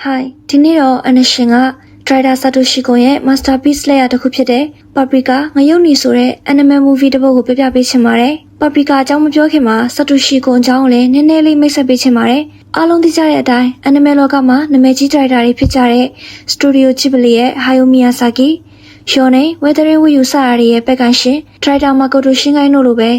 Hi ဒီနေ့တော့ Animation က Director Satoshi Kon ရဲ့ Masterpiece လက်ရာတစ်ခုဖြစ်တဲ့ Paprika ငရုတ်နီဆိုတဲ့ Anime Movie တစ်ပုဒ်ကိုပြပြပေးချင်ပါတယ်။ Paprika အကြောင်းမပြောခင်မှာ Satoshi Kon အကြောင်းကိုလည်းနည်းနည်းလေးမိတ်ဆက်ပေးချင်ပါတယ်။အားလုံးသိကြတဲ့အတိုင်း Anime လောကမှာနာမည်ကြီး Director တွေဖြစ်ကြတဲ့ Studio Ghibli ရဲ့ Hayao Miyazaki, Yone, Weathering with You စတာတွေရဲ့ဘက်ကန်ရှင် Director Makoto Shinkai တို့လိုပဲ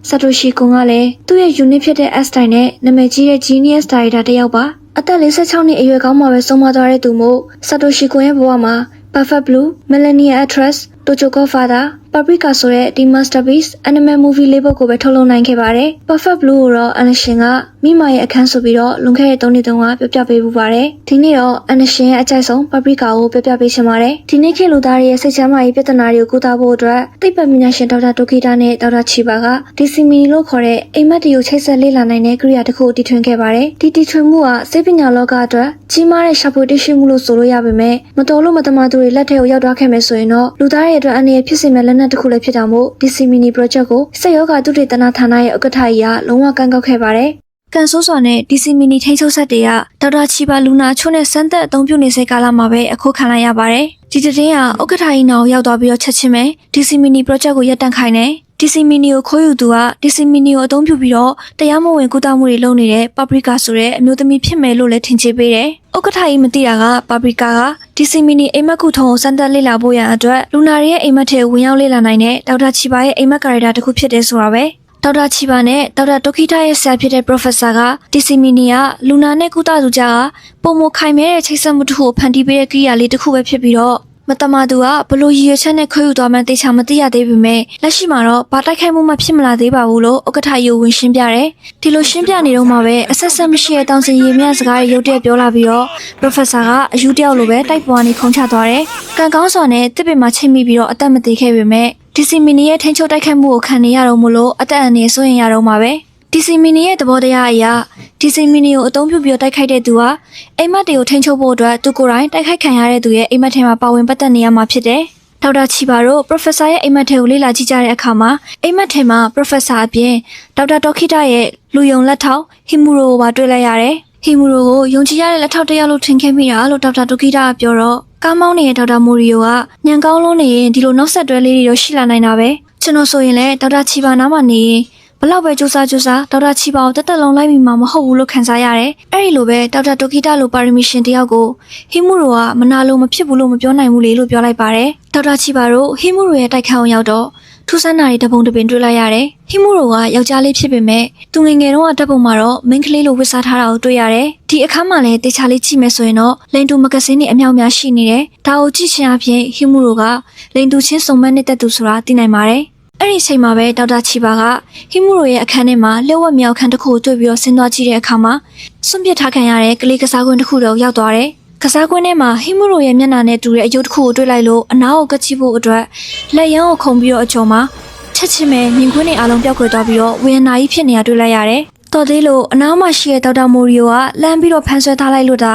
Satoshi Kon ကလည်းသူ့ရဲ့ unique ဖြစ်တဲ့ style နဲ့နာမည်ကြီးတဲ့ genius director တစ်ယောက်ပါအသက်46နှစ်အရွယ်ကောင်းမှပဲဆုံးမသွားတဲ့သူမို့ Satoshi Kon ရဲ့ဘဝမှာ Perfect Blue, Millennial Actress, Tojo Godfather, Paprika ဆိုတဲ့ဒီ masterpiece anime movie လေးပုဒ်ကိုပဲထုတ်လုပ်နိုင်ခဲ့ပါတယ်။ Perfect Blue ကိုတော့ Animation ကမိမရဲ့အခန်းဆိုပြီးတော့လွန်ခဲ့တဲ့3နှစ်တုန်းကပြပြပေးပူပါတယ်။ဒီနေ့တော့ Animation ရဲ့အကြိုက်ဆုံး Paprika ကိုပြပြပေးချင်ပါတယ်။ဒီနေ့ခေတ်လူသားတွေရဲ့စိတ်ချမ်းသာရေးပြဿနာတွေကိုကုသဖို့အတွက်သိပ္ပံပညာရှင်ဒေါက်တာတိုကီတာနဲ့ဒေါက်တာချီပါက DC Mini လို့ခေါ်တဲ့အိမ်မက်တွေကိုချိတ်ဆက်လေ့လာနိုင်တဲ့ကိရိယာတစ်ခုကိုတီထွင်ခဲ့ပါတယ်။ဒီတီထွင်မှုကစိတ်ပညာလောကအတွက်ကြီးမားတဲ့ရှာဖွေတွေ့ရှိမှုလို့ဆိုလို့ရပေမဲ့မတော်လို့မတမာသူတွေလက်ထဲကိုရောက်သွားခဲ့မယ်ဆိုရင်တော့လူသားတွေအတွက်အနေနဲ့ဖြစ်စေမဲ့လက်နက်တစ်ခုလည်းဖြစ်တာမို့ DC Mini Project ကိုစက်ယောဂသုတေသနဌာနရဲ့ဥက္ကဋ္ဌကြီးကလုံးဝကန့်ကောက်ခဲ့ပါတယ်။ကန်ဆိုးစွာနဲ့ DC Mini ထိန်းချုပ်ဆက်တွေကဒေါက်တာချီပါလူနာချို့နဲ့စမ်းသက်အသုံးပြုနေစေကာလမှာပဲအခုခံလိုက်ရပါတယ်။ဒီတဲ့င်းကဥက္ကဋ္ဌကြီးနာကိုရောက်သွားပြီးတော့ချက်ချင်းပဲ DC Mini Project ကိုရပ်တန့်ခိုင်းတယ်။ DC Mini ကိုခိုးယူသူက DC Mini ကိုအသုံးပြုပြီးတော့တရားမဝင်ကုသမှုတွေလုပ်နေတဲ့ Paprika ဆိုတဲ့အမျိုးသမီးဖြစ်မယ်လို့လည်းထင်ကြေးပေးတယ်။ဥက္ကဋ္ဌကြီးမသိတာက Paprika က DC Mini အိမ်မက်ခုထုံကိုစမ်းသပ်လေ့လာဖို့ရန်အတွက်လူနာရဲ့အိမ်မက်ထဲဝင်ရောက်လေ့လာနိုင်တဲ့ဒေါက်တာချီပါရဲ့အိမ်မက်ကာရက်တာတစ်ခုဖြစ်တယ်ဆိုတာပဲ။ဒေါက်တာချီပါနဲ့ဒေါက်တာတိုကီတာရဲ့ဆရာဖြစ်တဲ့ Professor က DC Mini ကလူနာနဲ့ကုသသူကြားကပုံမခိုင်မဲတဲ့ချိတ်ဆက်မှုတစ်ခုကိုဖန်တီးပေးတဲ့ကိရိယာလေးတစ်ခုပဲဖြစ်ပြီးတော့မတမာသူကဘလို့ရည်ရွယ်ချက်နဲ့ခွဲယူသွားမှန်းသိချာမသိရသေးပေမဲ့လက်ရှိမှာတော့ဘာတိုက်ခိုက်မှုမှဖြစ်မလာသေးပါဘူးလို့ဥက္ကဋ္ဌကြီးဝင်ရှင်းပြတယ်။ဒီလိုရှင်းပြနေတော့မှပဲအဆက်ဆက်မရှိတဲ့တောင်စင်ရည်မြစကားတွေရုတ်တရက်ပြောလာပြီးတော့ Professor ကအယူတယောက်လိုပဲတိုက်ပေါ်ကနေခုန်ချသွားတယ်။ကံကောင်းစွာနဲ့တစ်ပင်မှာချိန်မိပြီးတော့အသက်မသေးခဲ့ပေမဲ့DC Mini ရဲ့ထိန်းချုပ်တိုက်ခိုက်မှုကိုခံနေရတော့မလို့အသက်အန္တရာယ်စိုးရင်ရတော့မှာပဲ။ DC Mini ရဲ့သဘောတရားအရ DC Mini ကိုအသုံးပြုပြီးတိုက်ခိုက်တဲ့သူဟာအိမ်မက်တွေကိုထိန်းချုပ်ဖို့အတွက်သူကိုယ်တိုင်တိုက်ခိုက်ခံရတဲ့သူရဲ့အိမ်မက်ထဲမှာပါဝင်ပတ်သက်နေရမှာဖြစ်တယ်။ဒေါက်တာချီပါတို့ Professor ရဲ့အိမ်မက်ထဲကိုလေ့လာကြည့်ကြတဲ့အခါမှာအိမ်မက်ထဲမှာ Professor အပြင်ဒေါက်တာတိုကီတာရဲ့လူယုံလက်ထောက်ဟီမူရိုကိုပါတွေ့လိုက်ရတယ်။ဟီမူရိုကိုယုံကြည်ရတဲ့လက်ထောက်တစ်ယောက်လို့ထင်ခဲ့မိတာလို့ဒေါက်တာတိုကီတာကပြောတော့ကားမောင်းနေတဲ့ဒေါက်တာမိုရီယိုကညံကောင်းလုံးနေရင်ဒီလိုနောက်ဆက်တွဲလေးတွေတော့ရှိလာနိုင်တာပဲကျွန်တော်ဆိုရင်လည်းဒေါက်တာချီပါနားမှာနေရင်ဘလောက်ပဲစူးစမ်းဒေါက်တာချီပါကိုတက်လုံးလိုက်မိမှာမဟုတ်ဘူးလို့ခံစားရတယ်။အဲ့ဒီလိုပဲဒေါက်တာတိုကီတာလိုပါရမီရှင်တယောက်ကိုဟီမူရိုကမနာလို့မဖြစ်ဘူးလို့မပြောနိုင်ဘူးလေလို့ပြောလိုက်ပါတယ်။ဒေါက်တာချီပါတို့ဟီမူရိုရဲ့တိုက်ခန်းအောင်ရောက်တော့ထူးဆန်းတာတွေတပုံတပင်တွေ့လိုက်ရတယ်။ဟီမူရိုကယောက်ျားလေးဖြစ်ပေမဲ့သူငယ်ငယ်တုန်းကတက်ပုံမှာတော့မိန်းကလေးလိုဝတ်စားထားတာကိုတွေ့ရတယ်။ဒီအခါမှာလည်းတေချာလေးကြည့်မယ်ဆိုရင်တော့လိန်တူမဂဇင်းတွေအမြောက်များရှိနေတယ်။ဒါကိုကြည့်ခြင်းအပြင်ဟီမူရိုကလိန်တူချင်းစုံမက်နေတဲ့သူဆိုတာသိနိုင်ပါတယ်။အဲ့ဒီချိန်မှာပဲဒေါက်တာချီပါကဟီမူရိုရဲ့အခန်းထဲမှာလျှို့ဝှက်မြောက်ခန်းတစ်ခုကိုတွေ့ပြီးတော့ဆင်းသွားကြည့်တဲ့အခါမှာစွန့်ပစ်ထားခံရတဲ့ကလေးကစားကွင်းတစ်ခုတော့ရောက်သွားတယ်။ကစားကွင်းထဲမှာဟီမူရိုရဲ့မျက်နှာနဲ့တူတဲ့အယုတ်တစ်ခုကိုတွေ့လိုက်လို့အနားကိုကချိဖို့အတွက်လက်ရန်ကိုခုန်ပြီးတော့အကျော်မှာချက်ချင်းပဲမြင်ကွင်းတွေအလုံးပြောက်ခွေသွားပြီးတော့ဝေဒနာကြီးဖြစ်နေတာတွေ့လိုက်ရတယ်။တော်သေးလို့အနားမှာရှိတဲ့ဒေါက်တာမိုရီယိုကလမ်းပြီးတော့ဖန်ဆွဲထားလိုက်လို့ဒါ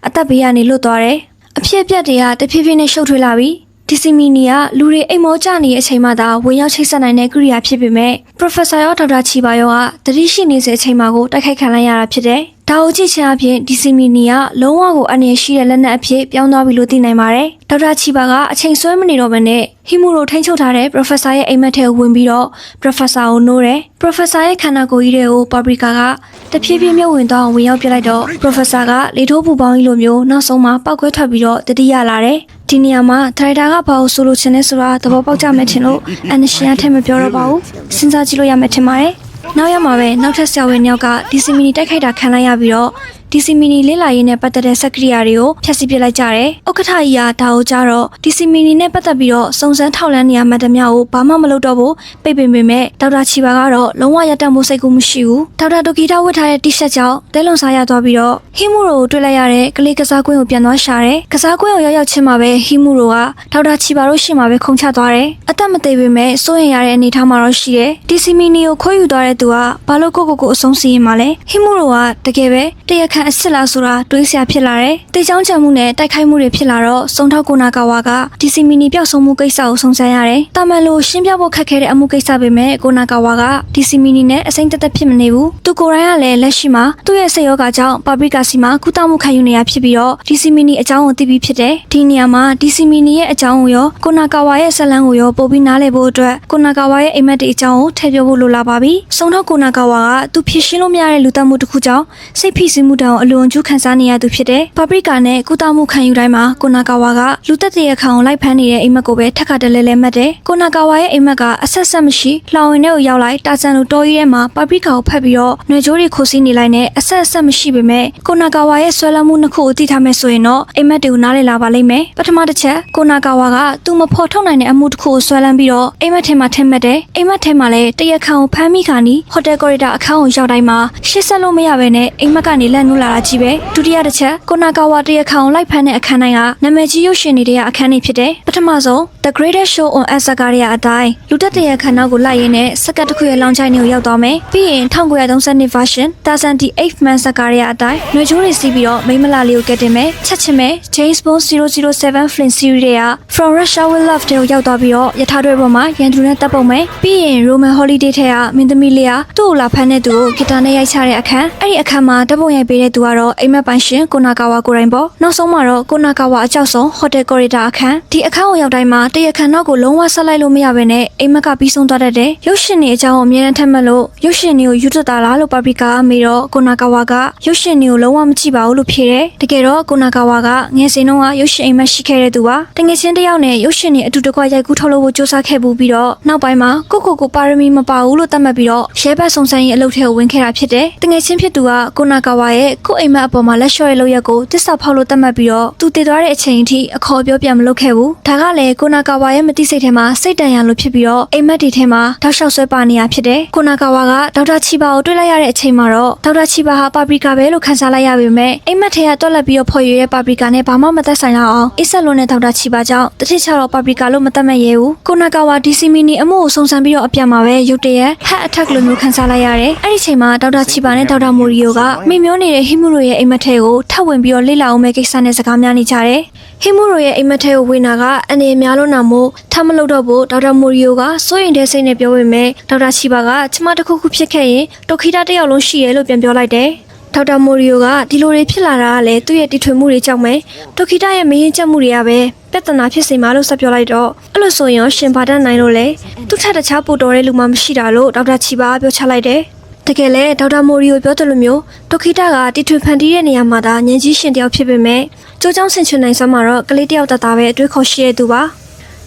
အသက်ဘေးကနေလွတ်သွားတယ်။အဖြစ်အပျက်တွေကတဖြည်းဖြည်းနဲ့ရှုပ်ထွေးလာပြီးDC Mini ကလူတွေအိမ်မောကျနေတဲ့အချိန်မှသာဝင်ရောက်ချိတ်ဆက်နိုင်တဲ့ကိရိယာဖြစ်ပေမဲ့ Professor ရောဒေါက်တာချီပါရောကတတိရှိနေတဲ့အချိန်မှကိုတိုက်ခိုက်ခံလိုက်ရတာဖြစ်တယ်။ဒါကိုကြည့်ချင်းအပြင် DC Mini ကလုံးဝကိုအနေရှိတဲ့လက်နက်အဖြစ်ပြောင်းသွားပြီလို့သိနိုင်ပါတယ်။ဒေါက်တာချီပါကအချိန်ဆွဲမနေတော့ဘဲနဲ့ဟီမူရိုထိန်းချုပ်ထားတဲ့ Professor ရဲ့အိမ်မက်ထဲကိုဝင်ပြီးတော့ Professor ကိုနိုးတယ်။ Professor ရဲ့ခန္ဓာကိုယ်ကြီးတွေကို Paprika ကတဖြည်းဖြည်းမြုပ်ဝင်သွားအောင်ဝင်ရောက်ပြလိုက်တော့ Professor ကလေထိုးပူပေါင်းကြီးလိုမျိုးနောက်ဆုံးမှာပောက်ကွဲထွက်ပြီးတော့တတိယလာတယ်။ဒီနေရာမှာဒရိုက်တာကဘာလို့ဆိုလို့ချင်လဲဆိုတာသဘောပေါက်ကြမယ်ထင်လို့အန်ရှင်အထက်မပြောတော့ပါဘူးစဉ်းစားကြည့်လို့ရမယ်ထင်ပါတယ်နောက်ရမှာပဲနောက်ထပ်ဆရာဝန်ယောက်က DC Mini တိုက်ခိုက်တာခံလိုက်ရပြီးတော့ DC Mini လေးလာရင်းနဲ့ပတ်သက်တဲ့စက်ကိရိယာတွေကိုဖျက်ဆီးပစ်လိုက်ကြတယ်။ဥက္ကဋ္ဌကြီးကဒါကိုကြားတော့ DC Mini နဲ့ပတ်သက်ပြီးတော့စုံစမ်းထောက်လှမ်းနေရမှတ်တမျှကိုဘာမှမလုပ်တော့ဘူးပိတ်ပင်ပေမဲ့ဒေါက်တာချီပါကတော့လုံးဝရပ်တန့်မှုစိတ်ကူးမရှိဘူး။ဒေါက်တာတိုကီတာဝတ်ထားတဲ့ T-shirt ကြောင့်တဲလွန်စားရသွားပြီးတော့ဟီမူရိုကိုတွေ့လိုက်ရတဲ့ကလေးကစားကွင်းကိုပြန်သွားရှာတယ်။ကစားကွင်းကိုရောက်ချင်းမှာပဲဟီမူရိုကဒေါက်တာချီပါတို့ရှေ့မှာပဲခုန်ချသွားတယ်။အသက်မသေးပေမဲ့စိုးရင်ရတဲ့အနေအထားမှာတော့ရှိတယ်။ DC Mini ကိုခိုးယူသွားတဲ့သူကဘာလို့ကိုအဆုံးစီရင်မှာလဲ။ဟီမူရိုကတကယ်ပဲတရခ ခံအစ်စ်လားဆိုတာတွေးစရာဖြစ်လာတယ်။တေချောင်းချမှုနဲ့တိုက်ခိုက်မှုတွေဖြစ်လာတော့စုံထောက်ကိုနာကာဝါကဒီစီမီနီပျောက်ဆုံးမှုကိစ္စကိုစုံစမ်းရတယ်။တာမန်လိုရှင်းပြဖို့ခက်ခဲတဲ့အမှုကိစ္စပဲမဲ့ကိုနာကာဝါကဒီစီမီနီနဲ့အစိမ့်သက်သက်ဖြစ်မနေဘူး။သူကိုယ်တိုင်ကလည်းလက်ရှိမှာသူ့ရဲ့စိတ်ရောဂါကြောင့်ပါပရိကာစီမှာကုသမှုခံယူနေရဖြစ်ပြီးတော့ဒီစီမီနီအကြောင်းကိုသိပြီးဖြစ်တယ်။ဒီနေရာမှာဒီစီမီနီရဲ့အကြောင်းကိုရောကိုနာကာဝါရဲ့ဇာတ်လမ်းကိုရောပို့ပြီးနားလည်ဖို့အတွက်ကိုနာကာဝါရဲ့အိမ်မက်တွေအကြောင်းကိုထည့်ပြောဖို့လိုလာပါပြီ။စုံထောက်ကိုနာကာဝါကသူဖြစ်ရှင်းလို့မရတဲ့လူသတ်မှုတစ်ခုကြောင့်စိတ်ဖိစီးမှုတောင်အလွန်ကျူးခံစားနေရသူဖြစ်တယ်။ပါပရိကာနဲ့ကုသမှုခံယူတိုင်းမှာကိုနာကာဝါကလူသက်တဲ့အခါကိုလိုက်ဖမ်းနေတဲ့အိမ်မက်ကိုပဲထက်ခါတလဲလဲမှတ်တယ်။ကိုနာကာဝါရဲ့အိမ်မက်ကအဆက်ဆက်မရှိလှောင်ဝင်ထဲကိုရောက်လိုက်တာဆန်လိုတောကြီးထဲမှာပါပရိကာကိုဖတ်ပြီးတော့နှွေကြိုးတွေခိုးစီးနေလိုက်နဲ့အဆက်ဆက်မရှိပေမဲ့ကိုနာကာဝါရဲ့ဆွဲလမ်းမှုနှစ်ခုကိုသိထားမယ်ဆိုရင်တော့အိမ်မက်တွေကိုနားလည်လာပါလိမ့်မယ်။ပထမတစ်ချက်ကိုနာကာဝါကသူမဖော်ထုတ်နိုင်တဲ့အမှုတစ်ခုကိုဆွဲလမ်းပြီးတော့အိမ်မက်ထဲမှာထည့်မှတ်တယ်။အိမ်မက်ထဲမှာလည်းတရက်ခန့်ကိုဖမ်းမိခါနီဟိုတယ်ကော်ရီဒါအခန်းကိုရောက်တိုင်းမှာရှေ့ဆက်လို့မရဘဲနဲ့အိမ်မက်ကနေလက်နူးလာတာကြီးပဲ။ဒုတိယတစ်ချက်ကိုနာကာဝါတရက်ခန့်ကိုလိုက်ဖမ်းတဲ့အခန်းတိုင်းကနာမည်ကြီးရုပ်ရှင်တွေအခန်းတွေဖြစ်တယ်။ပထမဆုံး The Greatest Show on Earth ကရအတိုင်းလူတက်တရက်ခန့်နောက်ကိုလိုက်ရင်းနဲ့စကတ်တစ်ခုရဲ့လောင်ချိုင်းတွေကိုရောက်သွားမယ်။ပြီးရင်1932 version 38 man စကားရအတိုင်းနှွေချိုးတွေစီးပြီးတော့မိမလာလေးကိုကဲတင်မယ်ချက်ချင်မယ် James Bond 007 Flint series တွေက From Russia with Love တွေကိုရောက်သွားပြီးတော့ရထားတွေပေါ်မှာရန်သူနဲ့တပ်ပုံမယ်ပြီးရင် Roman Holiday ထဲကမင်းသမီးလေးကသူ့ကိုလာဖမ်းတဲ့သူကိုဂီတာနဲ့ရိုက်ချတဲ့အခန်းအဲ့ဒီအခန်းမှာတပ်ပုံရိုက်ပေးတဲ့သူကတော့အိမ်မက်ပိုင်ရှင်ကိုနာကာဝါကိုရိုင်းပေါ့နောက်ဆုံးမှာတော့ကိုနာကာဝါအကြောက်ဆုံး Hotel Corridor အခန်းဒီအခန်းကိုရောက်တိုင်းမှာတရခန့်နောက်ကိုလုံးဝဆက်လိုက်လို့မရဘဲနဲ့အိမ်မက်ကပြီးဆုံးသွားတတ်တယ်ရုပ်ရှင်တွေအကြောင်းကိုအမြဲတမ်းထပ်မှတ်လို့ရုပ်ရှင်တွေကိုယူတတ်တာလားလို့ပါပရိကာကမေးတော့ကိုနာကာဝါကရုပ်ရှင်တွေကိုလုံးဝမကြည့်ပါဘူးလို့ဖြေတယ်တကယ်တော့ကိုနာကာဝါကငယ်စဉ်တုန်းကရုပ်ရှင်အိမ်မက်ရှိခဲ့တဲ့သူပါတငယ်ချင်းတစ်ယောက်နဲ့ရုပ်ရှင်တွေအတူတကွရိုက်ကူးထုတ်လို့ဖို့စူးစမ်းခဲ့ဘူးပြီးတော့နောက်ပိုင်းမှာကိုပါရမီမပါဘူးလို့သတ်မှတ်ပြီးတော့ရဲဘက်စုံစမ်းရေးအလုပ်ထဲကိုဝင်ခဲ့တာဖြစ်တယ်တငယ်ချင်းဖြစ်သူကကိုနာကာဝါရဲ့ကိုအိမ်မက်အပေါ်မှာလက်လျှော့ရဲ့လုပ်ရက်ကိုတစ္ဆာဖောက်လို့သတ်မှတ်ပြီးတော့သူတည်သွားတဲ့အချိန်အထိအခေါ်ပြောပြန်မလုပ်ခဲ့ဘူးဒါကလည်းကိုနာကာဝါရဲ့မသိစိတ်ထဲမှာစိတ်တန်ရလို့ဖြစ်ပြီးတော့အိမ်မက်တွေထဲမှာတောက်လျှောက်ဆွဲပါနေရဖြစ်တယ်ကိုနာကာဝါကဒေါက်တာချီဘာကိုတွေ့လိုက်ရတဲ့အချိန်မှာတော့ဒေါက်တာချီဘာဟာပါပရိကာပဲလို့ခန်းစားလိုက်ရပေမဲ့အိမ်မက်ထဲကတွက်လက်ပြီးတော့ဖော်ရွေတဲ့ပါပရိကာနဲ့ဘာမှမသက်ဆိုင်တော့အောင်အစ်ဆက်လွန်တဲ့ဒေါက်တာချီဘာကြောင့်တတိချတော့ပါပရိကာလို့မသတ်မှတ်ရဲဘူးကိုနာကာဝါဒီစီမီနီအမှုကိုစုံစမ်းပြီးတော့အပြန်မှာပဲရုတ်တရက် heart attack လိုမျိုးခန်းစားလိုက်ရတယ်အဲ့ဒီချိန်မှာဒေါက်တာချီဘာနဲ့ဒေါက်တာမိုရီယိုကမိမျောနေတဲ့ဟီမူရိုရဲ့အိမ်မက်ထဲကိုထပ်ဝင်ပြီးတော့လေ့လာအောင်မဲ့ကိစ္စနဲ့စကားများနေကြတယ်ဟီမူရိုရဲ့အိမ်မက်ထဲကိုဝင်တာကအနေများလို့နာမို့ထပ်မလုပ်တော့ဘူးဒေါက်တာမိုရီယိုကစိုးရင်တဲ့စိတ်နဲ့ပြောပေမဲ့ဒေါက်တာချီဘာကကျမတစ်ခုခုဖြစ်ခဲ့ရင်တိုခီတာတစ်ယောက်လုံးရှိရဲလို့ပြန်ပြောလိုက်တယ်ဒေါက်တာမိုရီယိုကဒီလိုတွေဖြစ်လာတာကလည်းသူ့ရဲ့တီထွင်မှုတွေကြောင့်ပဲတိုခီတာရဲ့မရင်ကျက်မှုတွေကပဲပြဿနာဖြစ်စေမှာလို့ဆက်ပြောလိုက်တော့အဲ့လိုဆိုရင်ရှင်ဘာတတ်နိုင်လို့လဲသူ့ထက်တခြားပို့တော်တဲ့လူမှမရှိတာလို့ဒေါက်တာချီဘာကပြောချလိုက်တယ်တကယ်လဲဒေါက်တာမိုရီယိုပြောတယ်လို့မျိုးတိုခီတာကတီထွင်ဖန်တီးတဲ့နေရာမှာဒါညင်ကြီးရှင်တယောက်ဖြစ်ပေမဲ့ကြိုးကြောင်းဆင်ချွန်နိုင်စမ်းမှာတော့ကလေးတယောက်တသားပဲအတွေးခေါ်ရှိရသူပါ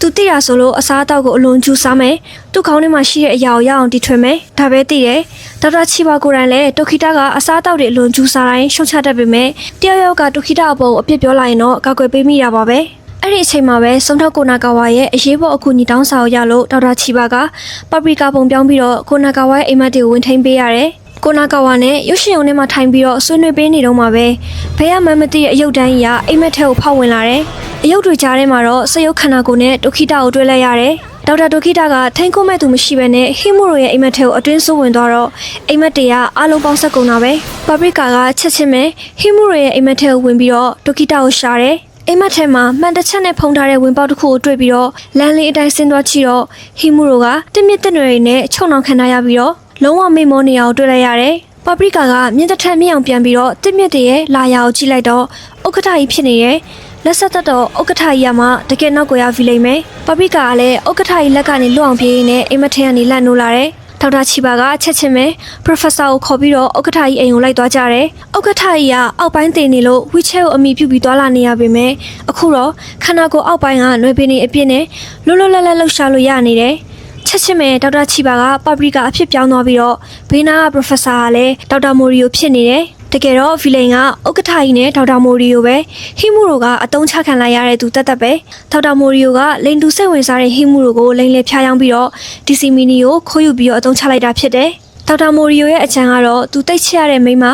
သူသိရဆိုလို့အစားအသောက်ကိုအလွန်ကျူးစားမယ်သူ့ခေါင်းထဲမှာရှိတဲ့အရာကိုရအောင်တီထွင်မယ်ဒါပဲသိတယ်ဒေါက်တာချီဘာကိုယ်တိုင်လည်းတိုခီတာကအစားအသောက်တွေအလွန်ကျူးစားတိုင်းရှုံချတတ်ပေမဲ့တယောက်ယောက်ကတိုခီတာအပေါ်အပြစ်ပြောလိုက်ရင်တော့ကောက်ွယ်ပေးမိတာပါပဲအဲ့ဒီအချိန်မှာပဲစုံထောက်ကိုနာကာဝါရဲ့အရေးပေါ်အကူအညီတောင်းစာကိုရလို့ဒေါက်တာချီဘာကပါပရိကာပုံပြောင်းပြီးတော့ကိုနာကာဝါရဲ့အိမ်မက်တွေကိုဝင်ထိန်းပေးရတယ်ကိုနာကာဝါနဲ့ရုပ်ရှင်ရုံထဲမှာထိုင်ပြီးတော့ဆွေးနွေးပေးနေတော့မှပဲဘယ်မှမသိတဲ့အယုတ်တိုင်းကြီးကအိမ်မက်ထဲကိုဖောက်ဝင်လာတယ်အယုတ်တွေကြားထဲမှာတော့စရုပ်ခန္ဓာကိုယ်နဲ့တိုခီတာကိုတွေ့လိုက်ရတယ်ဒေါက်တာတိုခီတာကထိန်ခုမဲ့သူမရှိဘဲနဲ့ဟီမူရိုရဲ့အိမ်မက်ထဲကိုအတွင်းဆိုးဝင်သွားတော့အိမ်မက်တွေကအားလုံးပေါင်းဆက်ကုန်တာပဲပါပရိကာကချက်ချင်းပဲဟီမူရိုရဲ့အိမ်မက်ထဲကိုဝင်ပြီးတော့တိုခီတာကိုရှာတယ်အိမ်မက်ထဲမှာမှန်တစ်ချက်နဲ့ဖုံးထားတဲ့ဝင်ပေါက်တစ်ခုကိုတွေ့ပြီးတော့လမ်းလေးအတိုင်းဆင်းသွားကြည့်တော့ဟီမူရိုကတစ်မြစ်တစ်နွယ်တွေနဲ့ချုံနှောင်ခံထားရပြီးတော့လုံးဝမေ့မောနေအောင်တွေ့လိုက်ရတယ်ပါပရိကာကမြင့်တစ်ထက်မြင့်အောင်ပြန်ပြီးတော့တစ်မြစ်တည်းရဲ့လာရာကိုကြည့်လိုက်တော့ဥက္ကဋ္ဌကြီးဖြစ်နေတယ်လက်ဆက်သက်တော့ဥက္ကဋ္ဌကြီးကမှတကယ်နောက်ကိုရဖီလိမ့်မယ်ပါပရိကာကလည်းဥက္ကဋ္ဌကြီးလက်ကနေလွတ်အောင်ပြေးနေအိမ်မထဲကနေလန့်နိုးလာတယ်ဒေါက်တာချီဘာကချက်ချင်းပဲ Professor ကိုခေါ်ပြီးတော့ဥက္ကဋ္ဌကြီးအိမ်ကိုလိုက်သွားကြတယ်ဥက္ကဋ္ဌကြီးကအောက်ပိုင်းတင်နေလို့ဝီချဲကိုအမိပြုပြီးသွားလာနေရပေမဲ့အခုတော့ခန္ဓာကိုယ်အောက်ပိုင်းကနှွေးပင်နေအပြစ်နဲ့လွတ်လွတ်လပ်လပ်လှုပ်ရှားလို့ရနေတယ်ချက်ချင်းပဲဒေါက်တာချီဘာကပါပရိကာအဖြစ်ပြောင်းသွားပြီးတော့ဘေးနာက Professor ကလည်းဒေါက်တာမိုရီယိုဖြစ်နေတယ်တကယ်တော့ဗီလိန်ကဥက္ကဋ္ဌကြီးနဲ့ဒေါက်တာမိုရီယိုပဲဟီမူရိုကအတုံးချခံလိုက်ရတဲ့သူတတ်ပဲဒေါက်တာမိုရီယိုကလိန်တူစိတ်ဝင်စားတဲ့ဟီမူရိုကိုလိန်လေဖျားယောင်းပြီးတော့ဒီစီမီနီကိုခိုးယူပြီးတော့အတုံးချလိုက်တာဖြစ်တယ်ဒေါက်တာမိုရီယိုရဲ့အကြံကတော့သူတိတ်ချရတဲ့မိန်းမ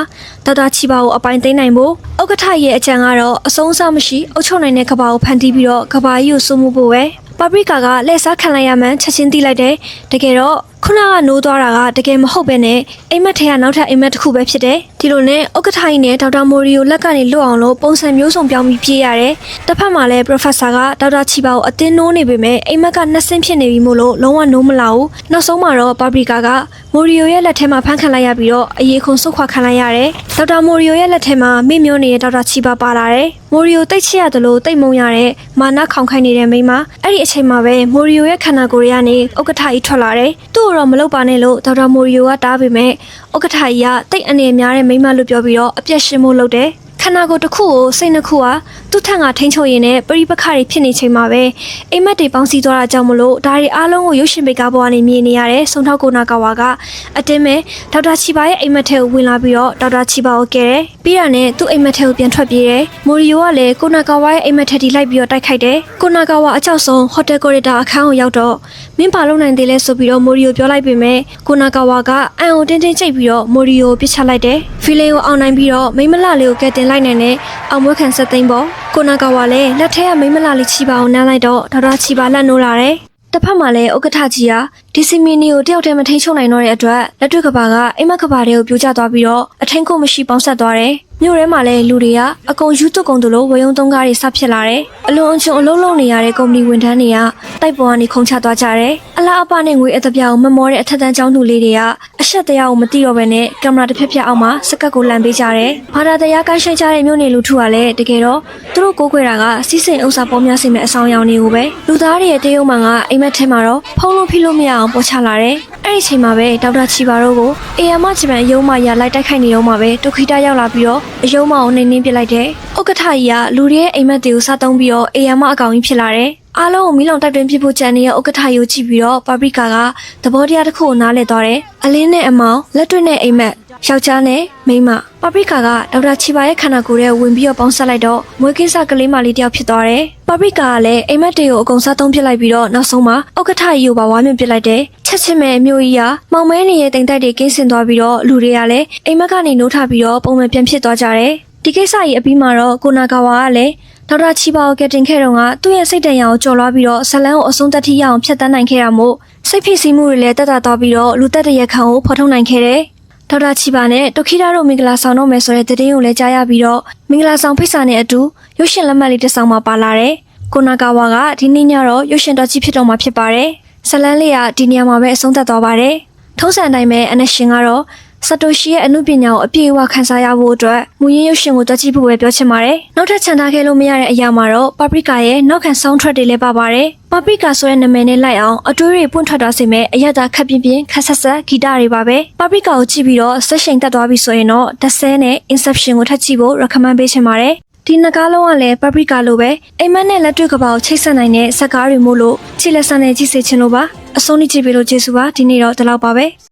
ဒေါက်တာချီဘာကိုအပိုင်သိမ်းနိုင်ဖို့ဥက္ကဋ္ဌရဲ့အကြံကတော့အဆုံးအစမရှိအုပ်ချုပ်နိုင်တဲ့ကဘာကိုဖန်တီးပြီးတော့ကဘာကြီးကိုစိုးမိုးဖို့ပဲပါပရိကာကလက်စားခံလိုက်ရမှန်းချက်ချင်းသိလိုက်တယ်တကယ်တော့ ခုနကနိုးသွားတာကတကယ်မဟုတ်ပဲနဲ့အိမ်မက်ထဲကနောက်ထပ်အိမ်မက်တစ်ခုပဲဖြစ်တယ်ဒီလိုနဲ့ဥက္ကဋ္ဌကြီးနဲ့ဒေါက်တာမိုရီယိုလက်ကနေလွတ်အောင်လို့ပုံစံမျိုးစုံပြောင်းပြီးပြေးရတယ်တစ်ဖက်မှာလည်း professor ကဒေါက်တာချီပါကိုအတင်းနိုးနေပေမဲ့အိမ်မက်ကနှစ်ဆင့်ဖြစ်နေပြီမို့လို့လုံးဝနိုးမလာဘူးနောက်ဆုံးမှာတော့ပါပရီကာကမိုရီယိုရဲ့လက်ထဲမှာဖမ်းခံလိုက်ရပြီးတော့အရေးခွန်ဆုတ်ခွာခံလိုက်ရတယ်ဒေါက်တာမိုရီယိုရဲ့လက်ထဲမှာမိမျောနေတဲ့ဒေါက်တာချီပါပါလာတယ်မိုရီယိုတိတ်ချရတယ်လို့တိတ်မုံရတဲ့မာနခေါင်ခိုင်းနေတဲ့မိန်းမအဲ့ဒီအချိန်မှာပဲမိုရီယိုရဲ့ခန္ဓာကိုယ်ကနေဥက္ကဋ္ဌကြီးထွက်လာတယ်သူ့ကိုတော့မလုပ်ပါနဲ့လို့ဒေါက်တာမိုရီယိုကတားပေမဲ့ဥက္ကဋ္ဌကြီးကတိတ်အနေများတဲ့မိန်းမလို့ပြောပြီးတော့အပြက်ရှင်းဖို့လုပ်တယ်ခန္ဓာကိုယ်တစ်ခုကိုစိတ်နှစ်ခုဟာသူ့ထံကထိန်းချုပ်ရင်းနဲ့ပရိပခတွေဖြစ်နေချိန်မှာပဲအိမ်မက်တွေပေါင်းစည်းသွားတာကြောင့်မလို့ဒါတွေအားလုံးကိုရုပ်ရှင်ပိတ်ကားပေါ်ကနေမြင်နေရတဲ့ဆုံထောက်ကိုနာကာဝါကအတင်းမဲ့ဒေါက်တာချီပါရဲ့အိမ်မက်ထဲကိုဝင်လာပြီးတော့ဒေါက်တာချီပါကိုကဲတယ်ပြီးတာနဲ့သူ့အိမ်မက်ထဲကိုပြန်ထွက်ပြေးတယ်မိုရီယိုကလည်းကိုနာကာဝါရဲ့အိမ်မက်ထဲထိလိုက်ပြီးတော့တိုက်ခိုက်တယ်ကိုနာကာဝါအကြောက်ဆုံးဟိုတယ်ကိုရီတာအခန်းကိုရောက်တော့မင်းပါလုံနိုင်သေးလဲဆိုပြီးတော့မိုရီယိုပြောလိုက်ပေမဲ့ကိုနာကာဝါကအန်ကိုတင်းတင်းချိတ်ပြီးတော့မိုရီယိုကိုပစ်ချလိုက်တယ်ဖီလင်ကိုအောင်နိုင်ပြီးတော့မိမလလေးကိုကဲတင်လိုက်နိုင်တဲ့အောင်မွေးခံဆက်သိမ်းပေါ်ကိုနာကာဝါလည်းလက်ထဲကမိမလလေးချီပါအောင်နမ်းလိုက်တော့ဒေါက်တာချီပါလက်နိုးလာတယ်တစ်ဖက်မှာလည်းဥက္ကဋ္ဌကြီးဟာဒီစီမီနီကိုတယောက်တည်းမထိန်ချုပ်နိုင်တော့တဲ့အတွက်လက်တွေ့ကဘာကအိမ်မက်ကဘာတွေကိုပြိုကျသွားပြီးတော့အထင်းကိုမရှိပေါင်းဆက်သွားတယ်မြို့ထဲမှာလည်းလူတွေကအကုန်ယူသွကုန်တို့လိုဝယုံသုံးကားတွေစဖြစ်လာတယ်အလွန်အကျွံအလုံးလုံးနေရတဲ့ကုမ္ပဏီဝန်ထမ်းတွေကတိုက်ပေါ်ကနေခုန်ချသွားကြတယ်အလားအပနဲ့ငွေအသက်ပြောင်မမောတဲ့အထက်တန်းကျောင်းသူလေးတွေကအဆက်တရားကိုမသိတော့ဘဲနဲ့ကင်မရာတစ်ဖက်ဖက်အောက်မှာစကတ်ကိုလန်ပေးကြတယ်ဘာသာတရားကိုင်းရှိုက်ကြတဲ့မြို့နယ်လူထုကလည်းတကယ်တော့သူတို့ကိုးကွယ်တာကစီးစိမ်ဥစ္စာပေါ်များစေမဲ့အဆောင်ရောင်တွေကိုပဲလူသားတွေရဲ့တရုံမှန်ကအိမ်မက်ထဲမှာတော့ဖုံးလို့ဖိလို့မရအောင်ပေါ်ချလာတယ်အဲ့ဒီချိန်မှာပဲဒေါက်တာချီပါတို့ကိုအေယမဂျပန်အယုံမရလိုက်တိုက်ခိုက်နေတော့မှပဲဒုခိတရောက်လာပြီးတော့အယုံမကိုနှိမ်နှင်းပစ်လိုက်တယ်ဥက္ကဋ္ဌကြီးကလူတွေရဲ့အိမ်မက်တွေကိုစားသုံးပြီးတော့အေယမအကောင်ကြီးဖြစ်လာတယ်အားလုံးကိုမီးလောင်တိုက်တွန်းပြဖို့ကြံနေတဲ့ဥက္ကဋ္ဌကြီးကိုကြည့်ပြီးတော့ပါပရီကာကသဘောတရားတစ်ခုကိုနားလည်သွားတယ်အလင်းနဲ့အမောင်လက်တွေ့နဲ့အိမ်မက်ယောက်ျားနဲ့မိန်းမပါပရီကာကဒေါက်တာချီပါရဲ့ခန္ဓာကိုယ်ထဲဝင်ပြီးတော့ပေါင်းဆက်လိုက်တော့မွေးကိစ္စကလေးမလေးတယောက်ဖြစ်သွားတယ်ပါပရီကာကလည်းအိမ်မက်တွေကိုအကုန်စားသုံးပစ်လိုက်ပြီးတော့နောက်ဆုံးမှာဥက္ကဋ္ဌကြီးကိုပါဝါမြင့်ပစ်လိုက်တယ်ချက်ချင်းမဲ့မျိုးကြီးဟာမောင်မဲနေတဲ့တိမ်တိုက်တွေကင်းစင်သွားပြီးတော့လူတွေကလည်းအိမ်မက်ကနေနိုးထပြီးတော့ပုံမှန်ပြန်ဖြစ်သွားကြတယ်ဒီကိစ္စကြီးအပြီးမှာတော့ကိုနာကာဝါကလည်းဒေါက်တာချီပါကိုကတင်ခဲ့တော့ကသူ့ရဲ့စိတ်တန်ရာကိုကြော်လွှားပြီးတော့ဇလန်းကိုအဆုံးသတ်ထိရအောင်ဖျက်ဆီးနိုင်ခဲ့တာမို့စိတ်ဖိစီးမှုတွေလည်းတက်တာသွားပြီးတော့လူသက်တရက်ခံကိုဖော်ထုတ်နိုင်ခဲ့တယ်ဒေါက်တာချီပါနဲ့ဒိုခိတာတို့မင်္ဂလာဆောင်တော့မယ်ဆိုတဲ့သတင်းကိုလည်းကြားရပြီးတော့မင်္ဂလာဆောင်ဖိတ်စာနဲ့အတူရုပ်ရှင်လက်မှတ်လေးတစ်စောင်မှပါလာတယ်ကိုနာကာဝါကဒီနေ့ညတော့ရုပ်ရှင်တော်ကြီးဖြစ်တော့မှာဖြစ်ပါတယ်ဇလန်းလေးကဒီနေရာမှာပဲအဆုံးသတ်သွားပါတယ်ထုံးစံအတိုင်းပဲအနရှင်ကတော့ဆတိုရှီရဲ့အမှုပညာကိုအပြည့်အဝခန်းစားရဖို့အတွက်မူရင်းရုပ်ရှင်ကိုတွက်ကြည့်ဖို့ပဲပြောချင်ပါတယ်။နောက်ထပ်ချန်ထားခဲ့လို့မရတဲ့အရာမှာတော့ပါပရီကာရဲ့နောက်ခံ soundtrack တွေလည်းပါပါတယ်။ပါပရီကာဆိုတဲ့နာမည်နဲ့လိုက်အောင်အတွေးတွေပွင့်ထွက်သွားစေမဲ့အရသာခက်ပြင်းပြင်းခက်ဆက်ဆက်ဂီတတွေပါပဲ။ပါပရီကာကိုကြည့်ပြီးတော့ဆက်ရှိန်တက်သွားပြီဆိုရင်တော့The Cell နဲ့ Inception ကိုထပ်ကြည့်ဖို့ recommend ပေးချင်ပါတယ်။ဒီနှစ်ကားလုံးကလည်းပါပရီကာလိုပဲအိမ်မက်နဲ့လက်တွေ့ကဘာကိုချိတ်ဆက်နိုင်တဲ့ဇာတ်ကားတွေမို့လို့ခြေလက်ဆန်နဲ့ကြည့်စေချင်လို့ပါ။အဆုံးထိကြည့်ပြီးလို့ကျေးဇူးပါဒီနေ့တော့ဒီလောက်ပါပဲ။